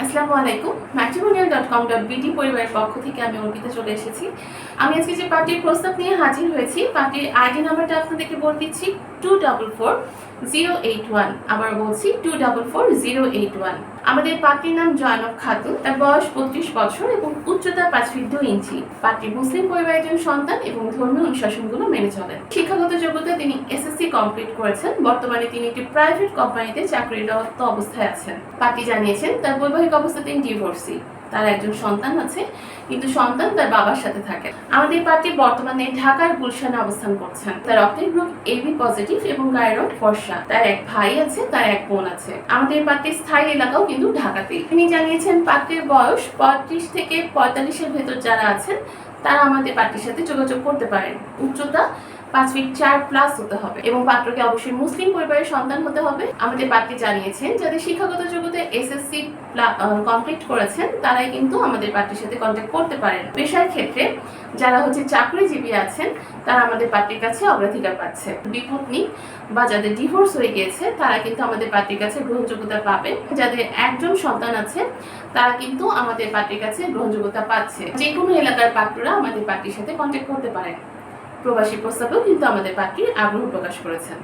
আসসালামু আলাইকুম। matrimonial.com.bd পরিবারের পক্ষ থেকে আমি অর্পিতা চলে এসেছি। আমি আজকে যে পার্টির প্রস্তাব নিয়ে হাজির হয়েছি, পার্টির আইডি নাম্বারটা আপনাদেরকে বলে দিচ্ছি 244081। আবার বলছি 244081। আমাদের পার্টির নাম জয়নব খাতুন, তার বয়স 32 বছর এবং উচ্চতা 5 ফিট 2 ইঞ্চি। পার্টির মুসলিম পরিবারের একজন সন্তান এবং ধর্মীয় অনুশাসনগুলো মেনে চলেন। শিক্ষাগত যোগ্যতা তিনি এসএসসি কমপ্লিট করেছেন। বর্তমানে তিনি একটি প্রাইভেট কোম্পানিতে চাকরিরত অবস্থায় আছেন। পার্টি জানিয়েছেন তার বৈবাহিক অবস্থা তিনি ডিভোর্সি। তার একজন সন্তান আছে, কিন্তু সন্তান তার বাবার সাথে থাকে। আমাদের পার্টি বর্তমানে ঢাকার গুলশানে অবস্থান করছেন। তার রক্তের গ্রুপ এবি পজিটিভ এবং গায়ের রং ফর্সা। তার এক ভাই আছে, তার এক বোন আছে। আমাদের পার্টির স্থায়ী এলাকাও কিন্তু ঢাকাতেই। তিনি জানিয়েছেন পার্টির বয়স 35 থেকে 45-এর ভেতর যারা আছেন তারা আমাদের পার্টির সাথে যোগাযোগ করতে পারেন। উচ্চতা 5 ফিট 4 প্লাস হতে হবে এবং পাত্রকে অবশ্যই মুসলিম পরিবারের সন্তান হতে হবে। আমাদের পাত্রী জানিয়েছেন যাদের শিক্ষাগত যোগ্যতা এসএসসি কমপ্লিট করেছেন তারাই কিন্তু আমাদের পাত্রীর সাথে কন্ট্যাক্ট করতে পারেন। পেশার ক্ষেত্রে যারা চাকরিজীবী আছেন তারা আমাদের পাত্রীর কাছে অগ্রাধিকার পাচ্ছে। বিপত্নী বা যাদের ডিভোর্স হয়ে গিয়েছে তারা কিন্তু আমাদের পাত্রীর কাছে গ্রহণযোগ্যতা পাবে। যাদের একজন সন্তান আছে তারা কিন্তু আমাদের পাত্রীর কাছে গ্রহণযোগ্যতা পাচ্ছে। যে কোনো এলাকার পাত্ররা আমাদের পাত্রীর সাথে কন্ট্যাক্ট করতে পারেন। প্রবাসী প্রস্তাবেও কিন্তু আমাদের পার্টির আগ্রহ প্রকাশ করেছেন।